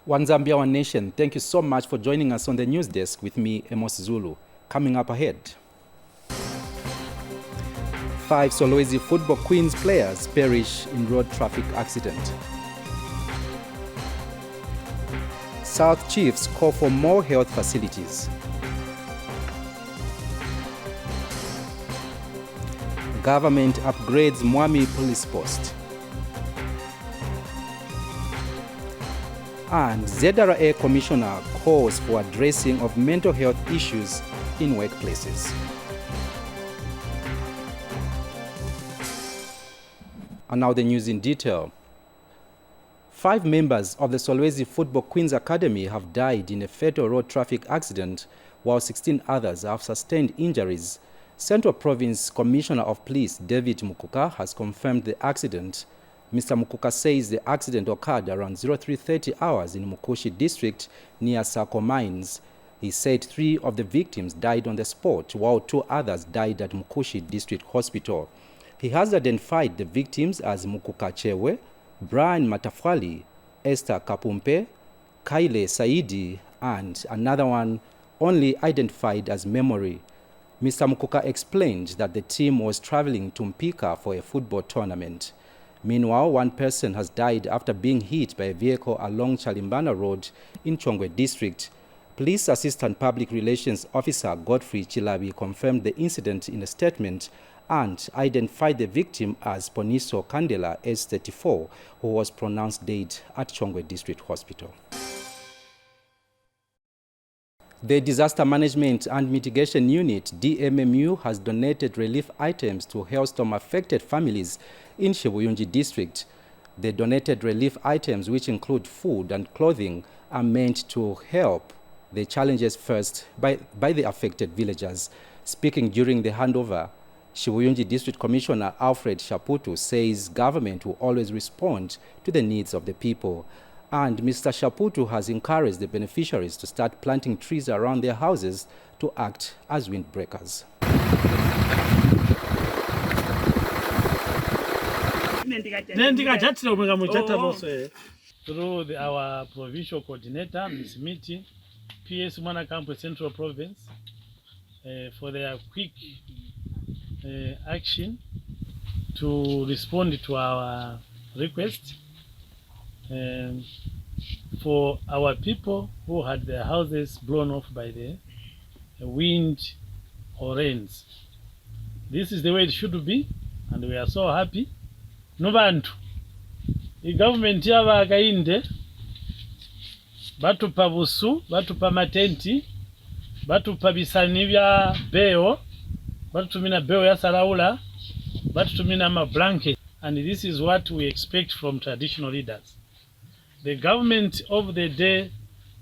One Zambia, One Nation, thank you so much for joining us on the news desk with me, Amos Zulu. Coming up ahead. 5 Solwezi Football Queens players perish in road traffic accident. South Chiefs call for more health facilities. Government upgrades Mwami police post. And ZRA Commissioner calls for addressing of mental health issues in workplaces. And now the news in detail. 5 members of the Solwezi Football Queens Academy have died in a fatal road traffic accident, while 16 others have sustained injuries. Central Province Commissioner of Police David Mukuka has confirmed the accident. Mr. Mukuka says the accident occurred around 0330 hours in Mukushi district near Sako Mines. He said 3 of the victims died on the spot, while 2 others died at Mukushi District Hospital. He has identified the victims as Mukuka Chewe, Brian Matafwali, Esther Kapumpe, Kaile Saidi, and another one only identified as Memory. Mr. Mukuka explained that the team was traveling to Mpika for a football tournament. Meanwhile, 1 person has died after being hit by a vehicle along Chalimbana Road in Chongwe District. Police Assistant Public Relations Officer Godfrey Chilabi confirmed the incident in a statement and identified the victim as Poniso Kandela, age 34, who was pronounced dead at Chongwe District Hospital. The Disaster Management and Mitigation Unit, DMMU, has donated relief items to hailstorm-affected families in Shibuyunji District. The donated relief items, which include food and clothing, are meant to help the challenges faced by the affected villagers. Speaking during the handover, Shibuyunji District Commissioner Alfred Shaputu says government will always respond to the needs of the people. And Mr. Shaputu has encouraged the beneficiaries to start planting trees around their houses to act as windbreakers. Through our provincial coordinator, Ms. Miti, PS Mwanakambwe Central Province, for their quick action to respond to our request for our people who had their houses blown off by the wind or rains. This is the way it should be, and we are so happy. No bantu the government yaba akainde batupa busu, batupa matenti, batupa bisani bya beo, batutumina beo ya salaula, batutumina ma blanket, and this is what we expect from traditional leaders. The government of the day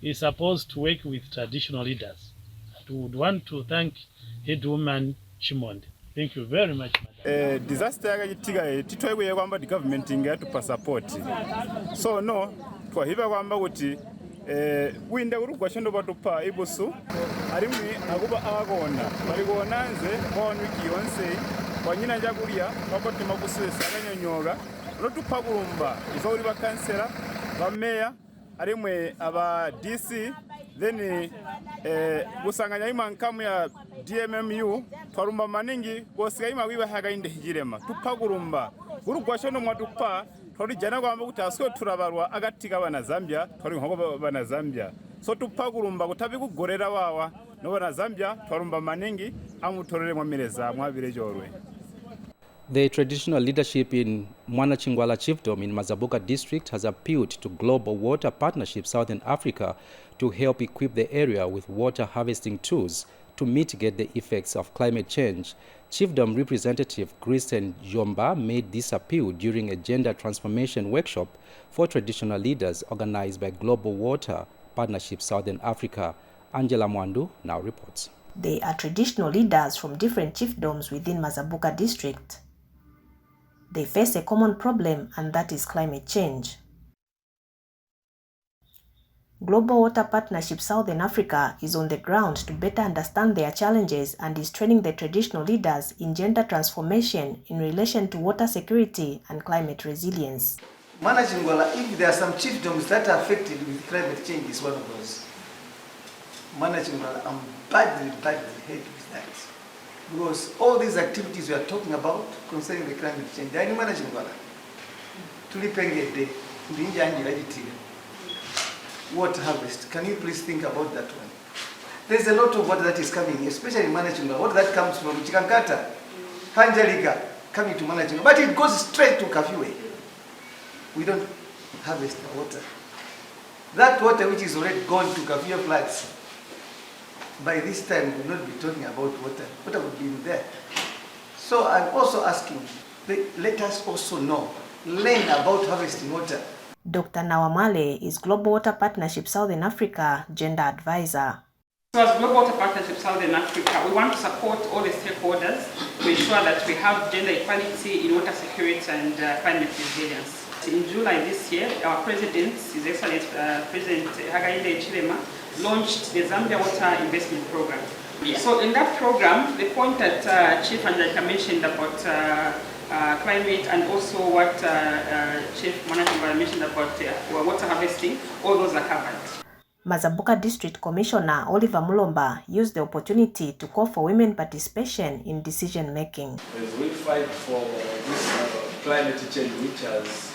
is supposed to work with traditional leaders. We would want to thank Headwoman Chimonde. Thank you very much, madam. Disaster yakatiga titwegwe kwamba the government ingatupa support. So no, twahiba kwamba kuti winda urugwa shendo batupa ibusu arimwe aguba agona marigona nze kwa wiki yonse wanyina njagulia bakoti makusesa abanyonyoga rotupa burumba izori bakansera bameya arimwe aba DC then gusanganya imankamu ya DMMU twarumba maningi bose yima wiba haga inde hijirema tupagurumba urugwasho no mwadupa twari jana kwamba gutaswe turabarwa agatiga bana Zambia twari nko bana Zambia so tupagurumba gutabigugorera wawa no bana Zambia twarumba maningi amutorere mwamireza mwabire jorwe. The traditional leadership in Mwanachingwala Chiefdom in Mazabuka District has appealed to Global Water Partnership Southern Africa to help equip the area with water harvesting tools to mitigate the effects of climate change. Chiefdom representative Kristen Jomba made this appeal during a gender transformation workshop for traditional leaders organized by Global Water Partnership Southern Africa. Angela Mwandu now reports. They are traditional leaders from different chiefdoms within Mazabuka District. They face a common problem, and that is climate change. Global Water Partnership Southern Africa is on the ground to better understand their challenges and is training the traditional leaders in gender transformation in relation to water security and climate resilience. Managing, well, if there are some chiefdoms that are affected with climate change, is one of those. Managing, well, I'm badly hit with that. Because all these activities we are talking about concerning the climate change, they are managing, well. Water harvest. Can you please think about that one? There's a lot of water that is coming, especially managing, water that comes from Chikankata, Angelica, coming to managing, but it goes straight to Kafiwe. We don't harvest the water. That water which is already gone to Kafiwe floods, by this time we will not be talking about water. Water would be in there. So I'm also asking, let us also learn about harvesting water. Dr. Nawamale is Global Water Partnership Southern Africa Gender Advisor. So as Global Water Partnership Southern Africa, we want to support all the stakeholders to ensure that we have gender equality in water security and climate resilience. In July this year, our President, His Excellency President Hakainde Hichilema, launched the Zambia Water Investment Program. Yeah. So in that program, the point that Chief Angelica mentioned about climate and also what Chief Managing mentioned about water harvesting, all those are covered. Mazabuka District Commissioner Oliver Mulomba used the opportunity to call for women participation in decision making. As we fight for this climate change which has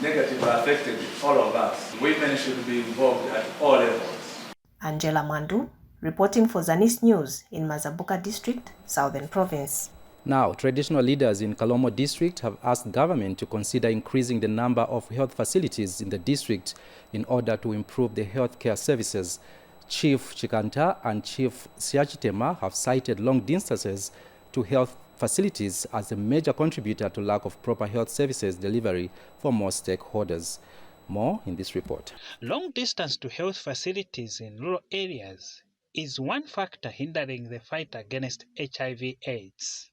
negatively affected all of us, women should be involved at all levels. Angela Mandu, reporting for ZANIS News in Mazabuka District, Southern Province. Now, traditional leaders in Kalomo district have asked government to consider increasing the number of health facilities in the district in order to improve the healthcare services. Chief Chikanta and Chief Siachitema have cited long distances to health facilities as a major contributor to lack of proper health services delivery for most stakeholders. More in this report. Long distance to health facilities in rural areas is one factor hindering the fight against HIV/AIDS.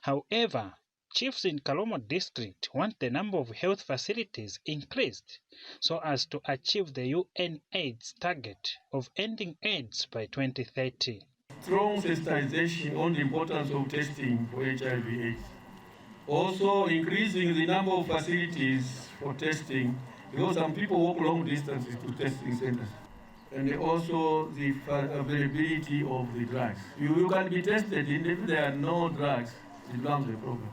However, chiefs in Kalomo district want the number of health facilities increased so as to achieve the UN/AIDS target of ending AIDS by 2030. Strong sensitization on the importance of testing for HIV/AIDS. Also increasing the number of facilities for testing, because some people walk long distances to testing centers. And also the availability of the drugs. You can be tested, and if there are no drugs, it becomes a problem.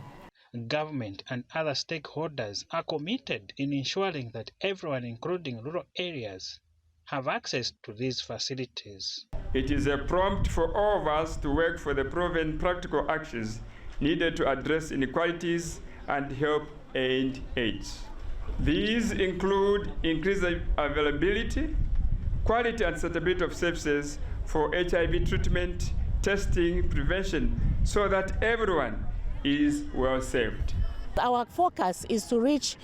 Government and other stakeholders are committed in ensuring that everyone, including rural areas, have access to these facilities. It is a prompt for all of us to work for the proven practical actions needed to address inequalities and help end AIDS. These include increased availability, quality and suitability of services for HIV treatment, testing, prevention, so that everyone is well served. Our focus is to reach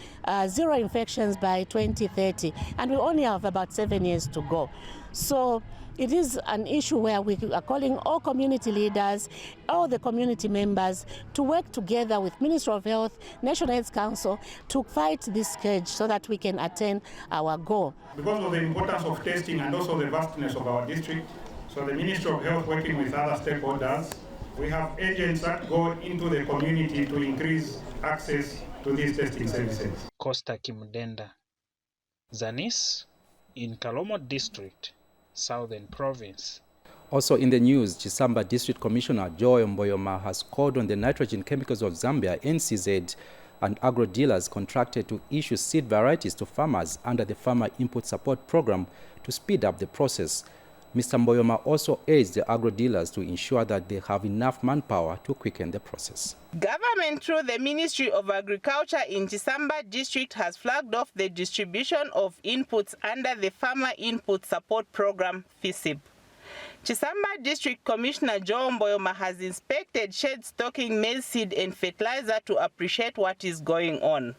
zero infections by 2030, and we only have about 7 years to go. So it is an issue where we are calling all community leaders, all the community members to work together with Ministry of Health, National AIDS Council to fight this scourge so that we can attain our goal. Because of the importance of testing and also the vastness of our district, so the Ministry of Health working with other stakeholders, we have agents that go into the community to increase access to these testing services. Costa Kimudenda, ZANIS in Kalomo District, Southern Province. Also in the news, Chisamba District Commissioner Joy Mboyoma has called on the Nitrogen Chemicals of Zambia, NCZ, and agro dealers contracted to issue seed varieties to farmers under the Farmer Input Support Program to speed up the process. Mr. Mboyoma also urged the agro dealers to ensure that they have enough manpower to quicken the process. Government through the Ministry of Agriculture in Chisamba District has flagged off the distribution of inputs under the Farmer Input Support Program, FISIP. Chisamba District Commissioner Joe Mboyoma has inspected sheds stocking maize seed and fertilizer to appreciate what is going on.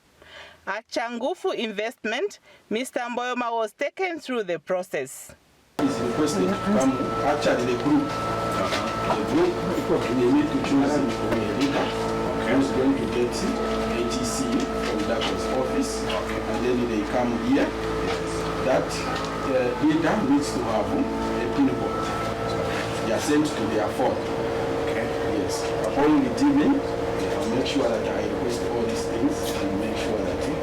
At Changufu Investment, Mr. Mboyoma was taken through the process. Is requested to come actually the group. The group, they need to choose a leader who's going to get ATC from Douglas office, and then they come here. That leader needs to have a pin board. They are sent to their phone. Okay. Yes. Upon receiving, I'll make sure that I request all these things and make sure that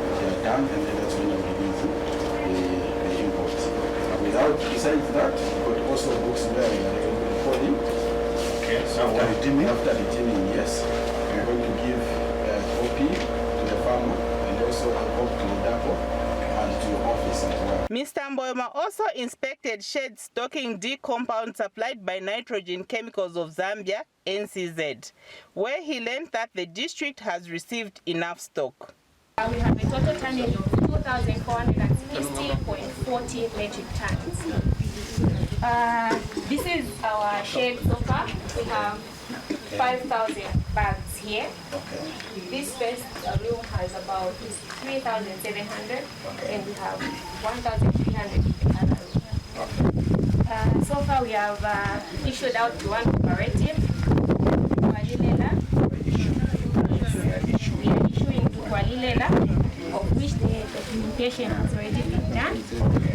and then that's when we release the imports. Besides that, we got also books where we are recording. Okay, so after redeeming, yes, we are going to give OP to the farmer and also a copy to the depot and to your office as well. Mr. Mboyoma also inspected sheds stocking D compound supplied by Nitrogen Chemicals of Zambia, NCZ, where he learned that the district has received enough stock. We have a total tonnage of 2,460.40 metric tons. This is our shed so far. We have 5,000 bags here. Okay. This first room has about 3,700, and we have 1,300 in the other room. Okay. So far we have issued out to one cooperative, Kwalilela. We are issuing to Kwalilela, of which the documentation has already been done.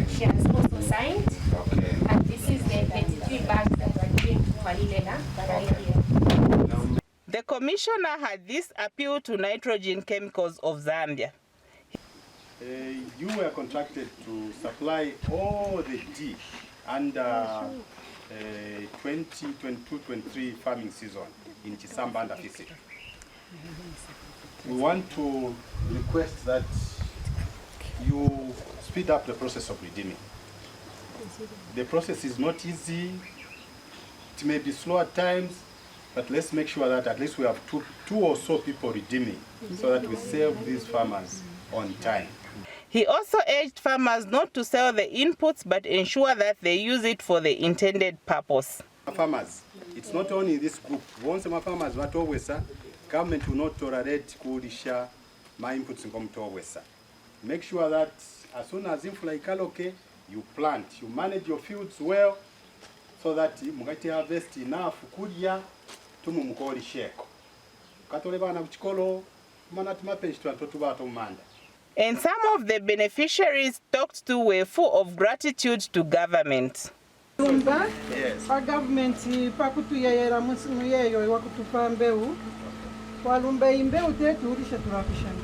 She has also signed. Okay. And this is the 33 bags that we are giving to Kwalilela right here. The commissioner had this appeal to Nitrogen Chemicals of Zambia. You were contracted to supply all the D under 2022-23 farming season in Chisamba and Afisi. We want to request that you speed up the process of redeeming. The process is not easy. It may be slow at times, but let's make sure that at least we have two or so people redeeming so that we save these farmers on time. He also urged farmers not to sell the inputs but ensure that they use it for the intended purpose. Farmers, it's not only this group. Once my farmers were always, government will not tolerate kulisha my inputs in Komtowesa. Make sure that as soon as inflation ikaloke, you plant, you manage your fields well, so that you harvest enough kulia tumu mukoli sheko. Katole bana kuchikolo manati mapenzi tuba manda. And some of the beneficiaries talked to were full of gratitude to government. Yes. Our government pakutuyayera musimuyeyo wakutupa mbeu. Walumba imbeu tetu ulisha turakishana.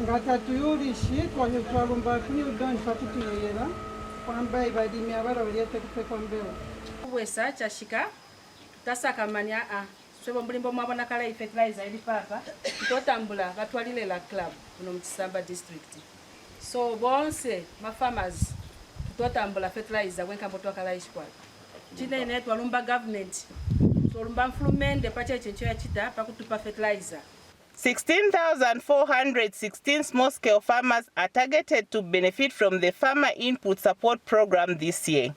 Ngata tuyurishi twalumba kuni udoni pakutuyayera. Kwamba ibadimi abara waliyete kupepa mbeu. Wesa chashika tasaka mania swebo mbulimbo mwabona kala fertilizer ili papa tutotambula batwalile la club kuno Mchisamba district. So bonse ma farmers tutotambula fertilizer wenka mboto kala ishkwala. Chine ne twalumba government twalumba mflumende pache chencho ya chita pakutupa fertilizer. 16,416 small-scale farmers are targeted to benefit from the Farmer Input Support Program this year.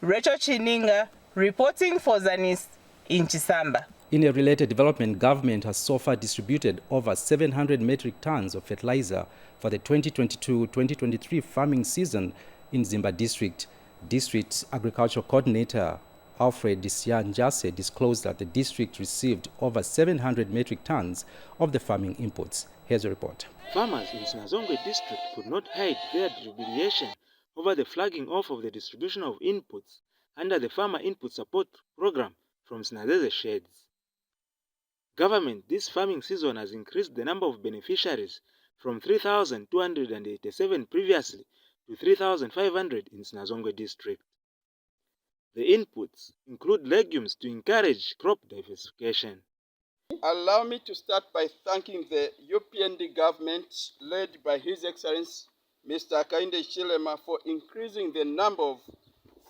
Rachel Chininga, reporting for ZANIS in Chisamba. In a related development, government has so far distributed over 700 metric tons of fertilizer for the 2022-2023 farming season in Zimba District. District Agricultural Coordinator Alfred Disianjase disclosed that the district received over 700 metric tons of the farming inputs. Here's a report. Farmers in Sinazongwe district could not hide their jubilation over the flagging off of the distribution of inputs under the Farmer Input Support Program from Sinazeze sheds. Government this farming season has increased the number of beneficiaries from 3,287 previously to 3,500 in Sinazongwe district. The inputs include legumes to encourage crop diversification. Allow me to start by thanking the UPND government led by His Excellency Mr. Kainde Chilema for increasing the number of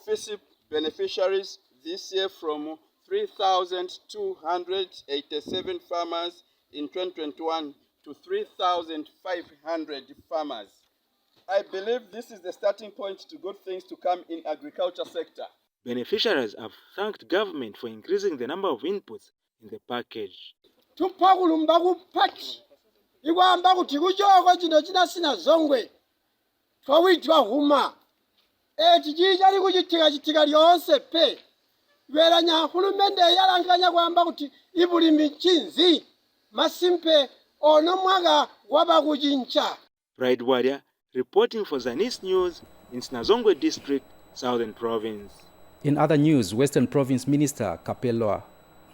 FISIP beneficiaries this year from 3,287 farmers in 2021 to 3,500 farmers. I believe this is the starting point to good things to come in agriculture sector. Beneficiaries have thanked government for increasing the number of inputs in the package. Tupakulumba kupati ikwamba kuti kuchoko chino china Sinazongwe twawitwa huma tichija likuchitika lyonse pe weranya hulumende yalankanya kwamba kuti ibulimi chinzi masimpe ono mwaga waba kuchincha. Pride Warrior reporting for ZANIS News in Sinazongwe District, Southern Province. In other news, Western Province Minister Kapelwa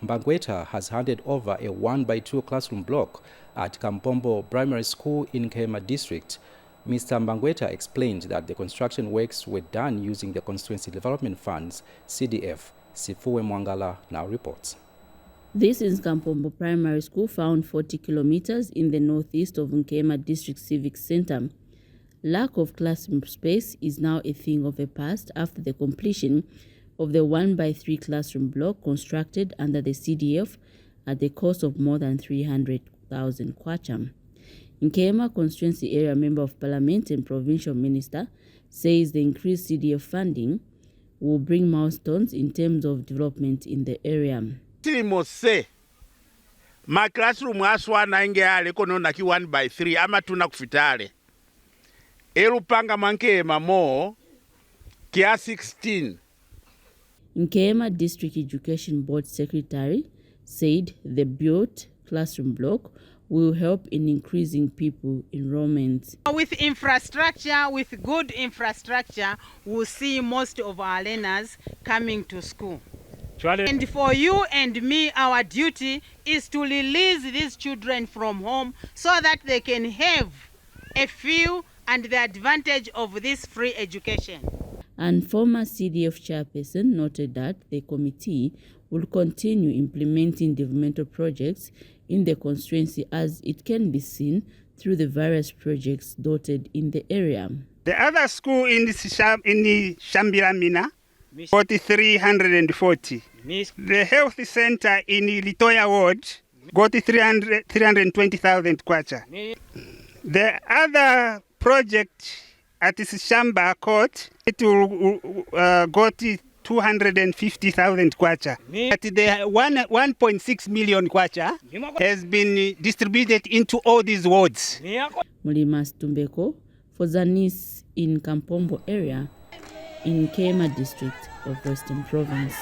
Mbangweta has handed over a 1x2 classroom block at Kampombo Primary School in Kema District Mr. Mbangweta explained that the construction works were done using the Constituency Development Funds, CDF. Sifuwe Mwangala now reports. This is Kampombo Primary School, found 40 kilometers in the northeast of Nkema District Civic Center. Lack of classroom space is now a thing of the past after the completion of the 1x3 classroom block constructed under the CDF at the cost of more than 300,000 kwacha. Nkema Constituency Area Member of Parliament and Provincial Minister says the increased CDF funding will bring milestones in terms of development in the area. Tilimose ma classroom aswana inge ale kono naki 1x3 ama tuna kufitale erupanga Nkema mo kia 16. Nkema District Education Board Secretary said the built classroom block will help in increasing pupil enrollment. With infrastructure, with good infrastructure, we'll see most of our learners coming to school. And for you and me, our duty is to release these children from home so that they can have a feel and the advantage of this free education. And former CDF chairperson noted that the committee will continue implementing developmental projects in the constituency as it can be seen through the various projects dotted in the area. The other school in Shambira Mina got 340. The health center in Litoya Ward got 320,000 kwacha. The other project at Shamba Court, it will got 250,000 kwacha. But the 1.6 million kwacha has been distributed into all these wards. Mulimas Tumbeko for ZANIS in Kampombo area in Nkema district of Western Province.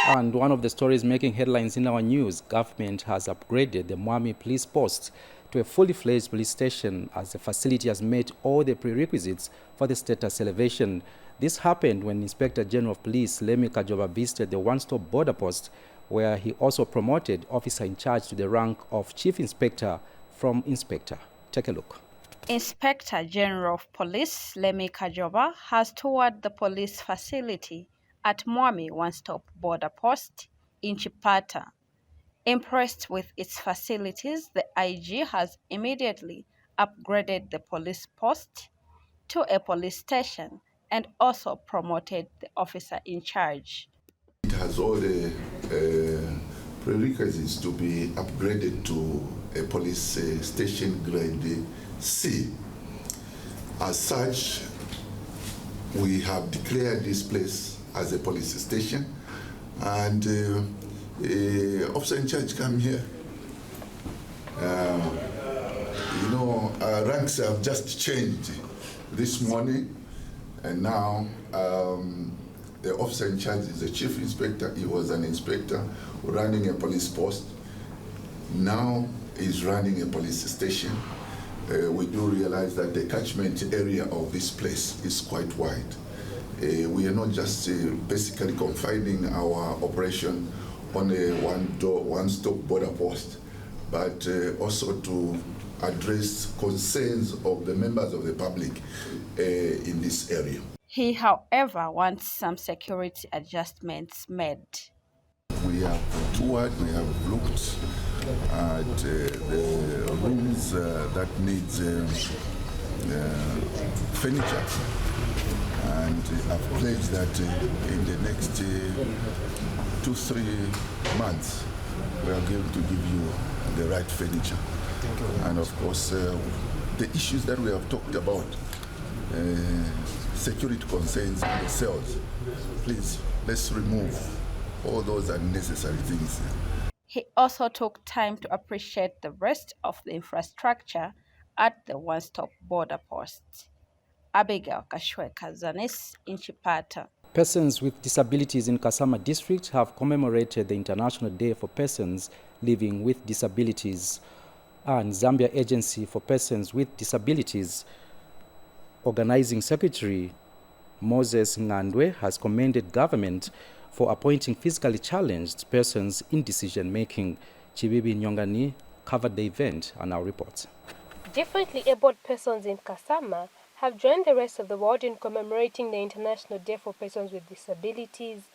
And one of the stories making headlines in our news, government has upgraded the Mwami police post to a fully fledged police station as the facility has met all the prerequisites for the status elevation. This happened when Inspector General of Police Lemi Kajoba visited the one-stop border post, where he also promoted officer in charge to the rank of Chief Inspector from Inspector. Take a look. Inspector General of Police Lemi Kajoba has toured the police facility at Mwami One-Stop Border Post in Chipata. Impressed with its facilities, the IG has immediately upgraded the police post to a police station and also promoted the officer in charge. It has all the prerequisites to be upgraded to a police station grade C. As such, we have declared this place as a police station, and officer in charge come here. Ranks have just changed this morning, and now the officer in charge is a chief inspector. He was an inspector running a police post. Now he's running a police station. We do realize that the catchment area of this place is quite wide. We are not just basically confining our operation on a one-stop border post, but also to address concerns of the members of the public in this area. He, however, wants some security adjustments made. We have toured, we have looked at the rooms that need furniture, and I've pledged that in the next 2-3 months we are going to give you the right furniture. And of course, the issues that we have talked about, security concerns in the cells, please, let's remove all those unnecessary things. He also took time to appreciate the rest of the infrastructure at the one-stop border post. Abigail Kashweka, ZANIS in Chipata. Persons with disabilities in Kasama district have commemorated the International Day for Persons Living with Disabilities. And Zambia Agency for Persons with Disabilities Organizing Secretary Moses Ngandwe has commended government for appointing physically challenged persons in decision-making. Chibibi Nyongani covered the event and now reports. Differently abled persons in Kasama have joined the rest of the world in commemorating the International Day for Persons with Disabilities.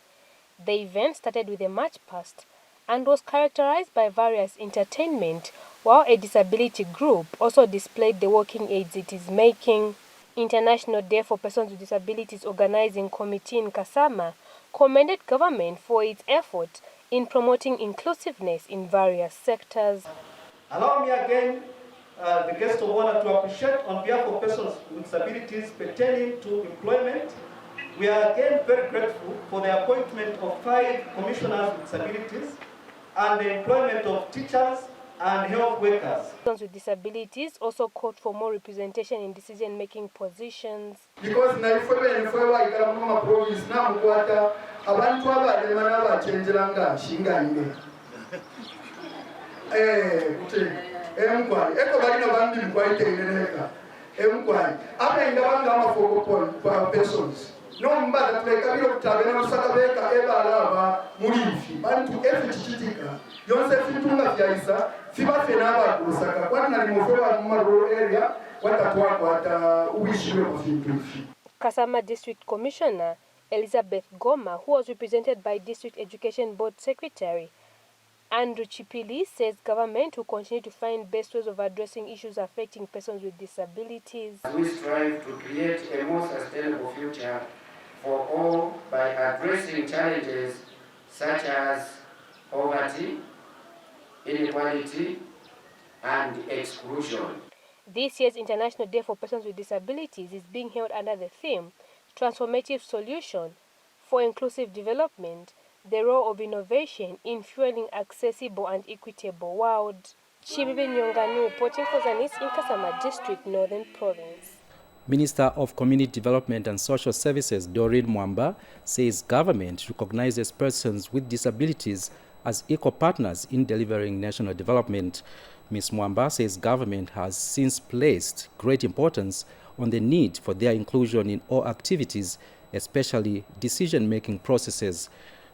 The event started with a march past and was characterized by various entertainment, while a disability group also displayed the walking aids it is making. International Day for Persons with Disabilities Organizing Committee in Kasama commended government for its effort in promoting inclusiveness in various sectors. Allow me again, the guest of honor, to appreciate on behalf of persons with disabilities pertaining to employment. We are again very grateful for the appointment of 5 commissioners with disabilities and the employment of teachers and health workers. Persons with disabilities also called for more representation in decision-making positions. Because province abantu abalema n'abachenjeranga nshingaine emkwai eko balina bandi mkwaite ineneka emkwai abenga banga amafoko kwa persons nombada tulekabiro kutabena lusakabeka ebalaba mulifi bantu efichichitika yonse fitunga vyaisa fibafe n'abakusaka kwani nalimofewa mu rural area watatwakwata uwishiwe mu fintu. Kasama District Commissioner Elizabeth Goma, who was represented by District Education Board Secretary Andrew Chipili, says government will continue to find best ways of addressing issues affecting persons with disabilities. We strive to create a more sustainable future for all by addressing challenges such as poverty, inequality, and exclusion. This year's International Day for Persons with Disabilities is being held under the theme Transformative Solution for Inclusive Development, the role of innovation in fueling accessible and equitable world. Chibibi Nyongani reporting for ZANIS in Kasama District, Northern Province. Minister of Community Development and Social Services Doreen Mwamba says government recognizes persons with disabilities as equal partners in delivering national development. Ms. Mwamba says government has since placed great importance on the need for their inclusion in all activities, especially decision-making processes.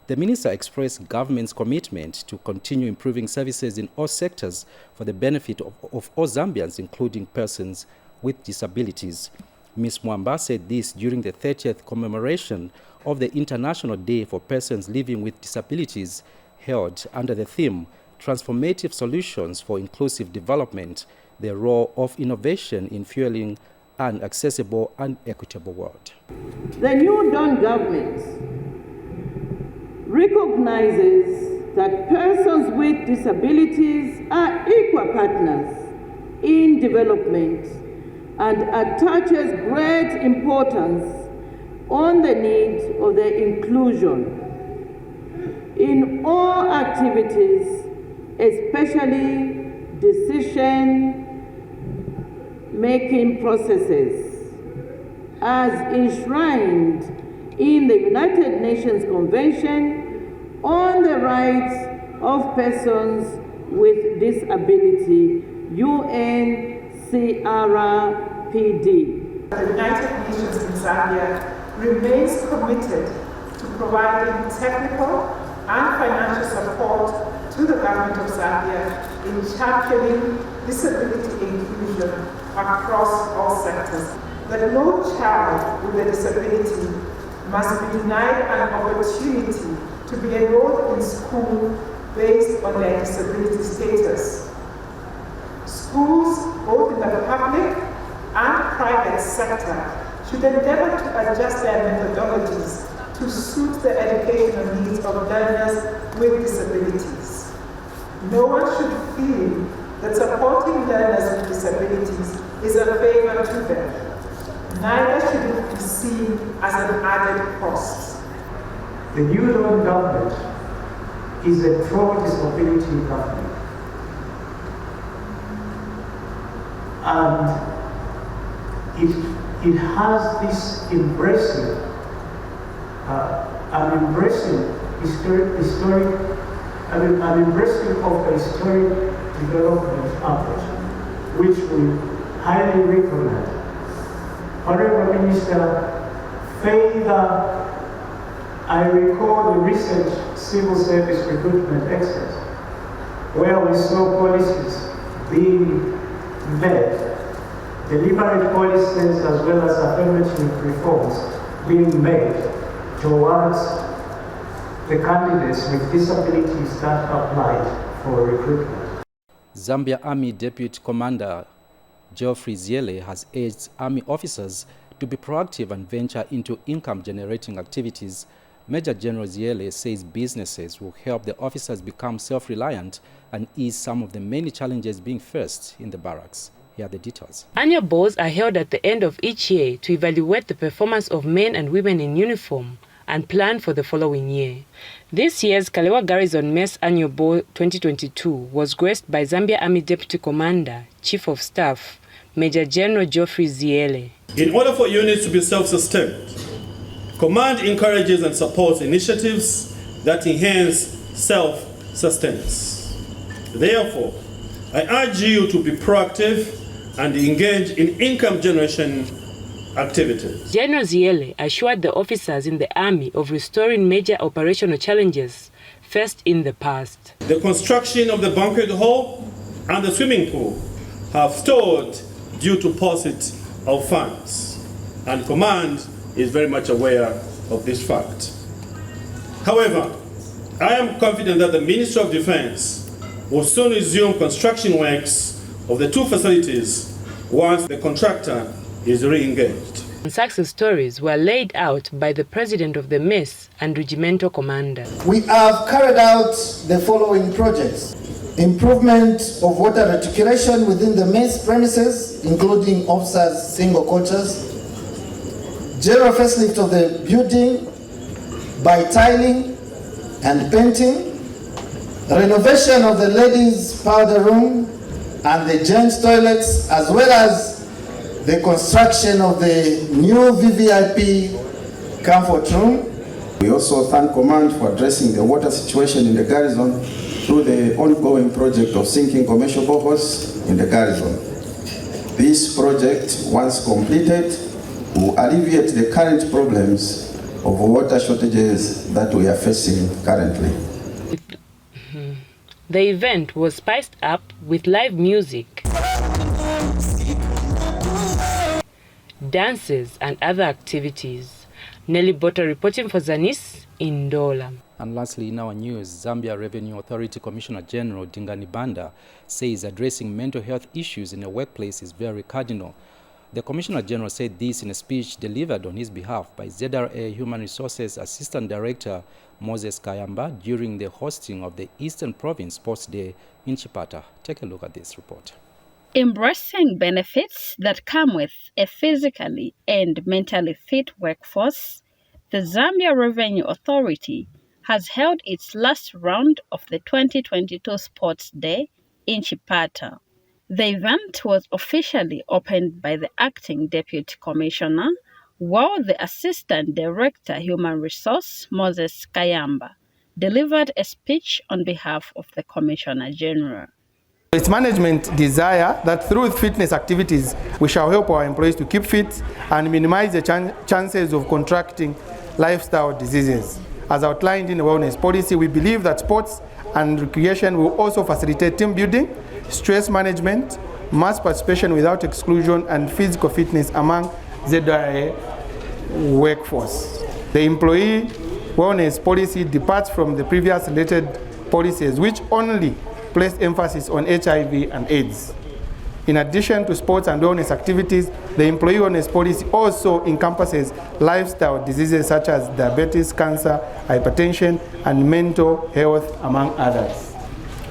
The minister expressed government's commitment to continue improving services in all sectors for the benefit of all Zambians, including persons with disabilities. Ms. Mwamba said this during the 30th commemoration of the International Day for Persons Living with Disabilities, held under the theme Transformative Solutions for Inclusive Development, the role of innovation in fueling an accessible and equitable world. The new Dawn government recognizes that persons with disabilities are equal partners in development and attaches great importance on the need of their inclusion in all activities, especially decision-making processes, as enshrined in the United Nations Convention on the Rights of Persons with Disability, UNCRPD. The United Nations in Zambia remains committed to providing technical and financial support to the government of Zambia in championing disability inclusion across all sectors. That no child with a disability must be denied an opportunity to be enrolled in school based on their disability status. Schools, both in the public and private sector, should endeavor to adjust their methodologies to suit the educational needs of learners with disabilities. No one should feel that supporting learners with disabilities is a favor to them. Neither should it be seen as an added cost. The new Dawn government is a pro-disability government. And it has this embracing of a historic development approach, which we highly recommend. Honorable Minister, further, I recall the recent civil service recruitment exercise, where we saw policies being made deliberate policies as well as affirmative reforms being made towards the candidates with disabilities that applied for recruitment. Zambia Army Deputy Commander Geoffrey Ziele has urged Army officers to be proactive and venture into income-generating activities. Major General Ziele says businesses will help the officers become self-reliant and ease some of the many challenges being faced in the barracks. Here are the details. Annual balls are held at the end of each year to evaluate the performance of men and women in uniform and plan for the following year. This year's Kalewa Garrison Mess Annual Ball 2022 was graced by Zambia Army Deputy Commander, Chief of Staff, Major General Geoffrey Ziele. In order for units to be self-sustained, Command encourages and supports initiatives that enhance self-sustenance. Therefore, I urge you to be proactive and engage in income generation activities. General Ziele assured the officers in the Army of restoring major operational challenges faced in the past. The construction of the banquet hall and the swimming pool have stalled due to paucity of funds, and Command is very much aware of this fact. However, I am confident that the Ministry of Defense will soon resume construction works of the two facilities once the contractor is re-engaged. Success stories were laid out by the President of the Mess and Regimental Commander. We have carried out the following projects: improvement of water reticulation within the mess premises, including officers' single quarters, general facelift of the building by tiling and painting, renovation of the ladies' powder room and the gents' toilets, as well as the construction of the new VVIP comfort room. We also thank Command for addressing the water situation in the garrison through the ongoing project of sinking commercial boreholes in the garrison. This project, once completed, will alleviate the current problems of water shortages that we are facing currently. The event was spiced up with live music, dances and other activities. Nelly Botta reporting for ZANIS in Ndola. And lastly, in our news, Zambia Revenue Authority Commissioner General Dingani Banda says addressing mental health issues in a workplace is very cardinal. The Commissioner General said this in a speech delivered on his behalf by ZRA Human Resources Assistant Director Moses Kayamba during the hosting of the Eastern Province Sports Day in Chipata. Take a look at this report. Embracing benefits that come with a physically and mentally fit workforce, the Zambia Revenue Authority has held its last round of the 2022 Sports Day in Chipata. The event was officially opened by the Acting Deputy Commissioner, while the Assistant Director Human Resource, Moses Kayamba, delivered a speech on behalf of the Commissioner General. It's management desire that through fitness activities, we shall help our employees to keep fit and minimize the chances of contracting lifestyle diseases. As outlined in the wellness policy, we believe that sports and recreation will also facilitate team building, stress management, mass participation without exclusion, and physical fitness among ZRA workforce. The employee wellness policy departs from the previous related policies, which only placed emphasis on HIV and AIDS. In addition to sports and wellness activities, the employee wellness policy also encompasses lifestyle diseases such as diabetes, cancer, hypertension, and mental health, among others.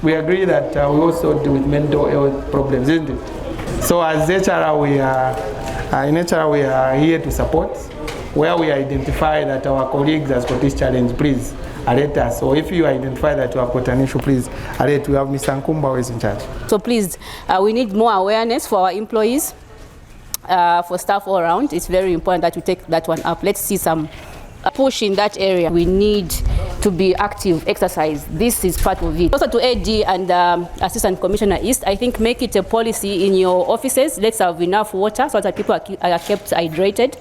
We agree that we also deal with mental health problems, isn't it? So as HRA, we are here to support. Where we identify that our colleagues has got this challenge, please alert us. Or if you identify that you have got an issue, please alert. We have Mr. Nkumba who is in charge. So please, we need more awareness for our employees, for staff all around. It's very important that you take that one up. Let's see some push in that area. We need to be active, exercise. This is part of it. Also to AD and Assistant Commissioner East, I think make it a policy in your offices. Let's have enough water so that people are kept hydrated.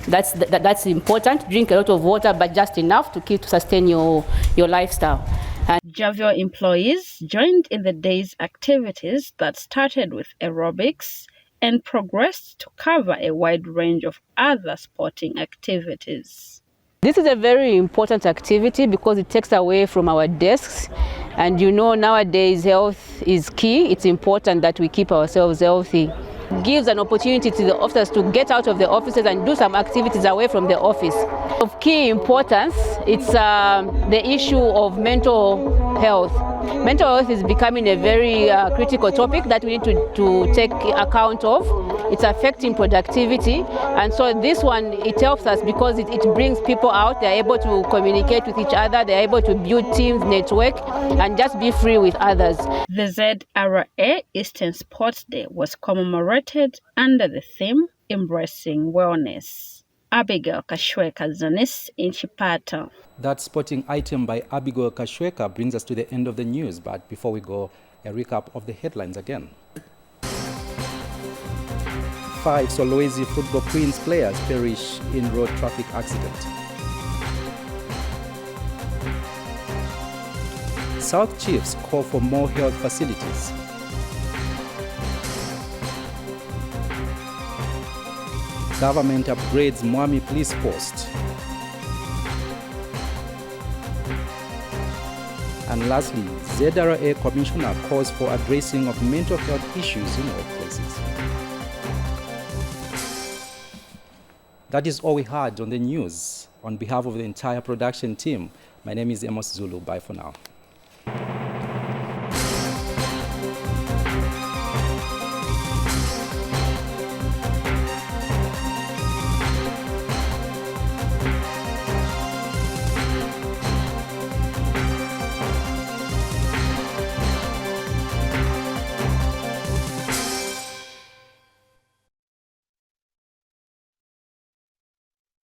That's important. Drink a lot of water, but just enough to sustain your lifestyle. And Javio employees joined in the day's activities that started with aerobics, and progressed to cover a wide range of other sporting activities. This is a very important activity because it takes away from our desks, and you know nowadays health is key. It's important that we keep ourselves healthy. It gives an opportunity to the officers to get out of the offices and do some activities away from the office. Of key importance, it's the issue of mental health. Mental health is becoming a very critical topic that we need to take account of. It's affecting productivity, and so this one, it helps us because it brings people out. They're able to communicate with each other, they're able to build teams, network, and just be free with others. The ZRA Eastern Sports Day was commemorated under the theme Embracing Wellness. Abigail Kashweka, ZANIS in Chipata. That sporting item by Abigail Kashweka brings us to the end of the news, but before we go, a recap of the headlines again. 5 Solwezi Football Queens players perish in road traffic accident. South Chiefs call for more health facilities. Government upgrades Mwami Police Post. And lastly, ZRA Commissioner calls for addressing of mental health issues in workplaces. That is all we had on the news. On behalf of the entire production team, my name is Amos Zulu. Bye for now.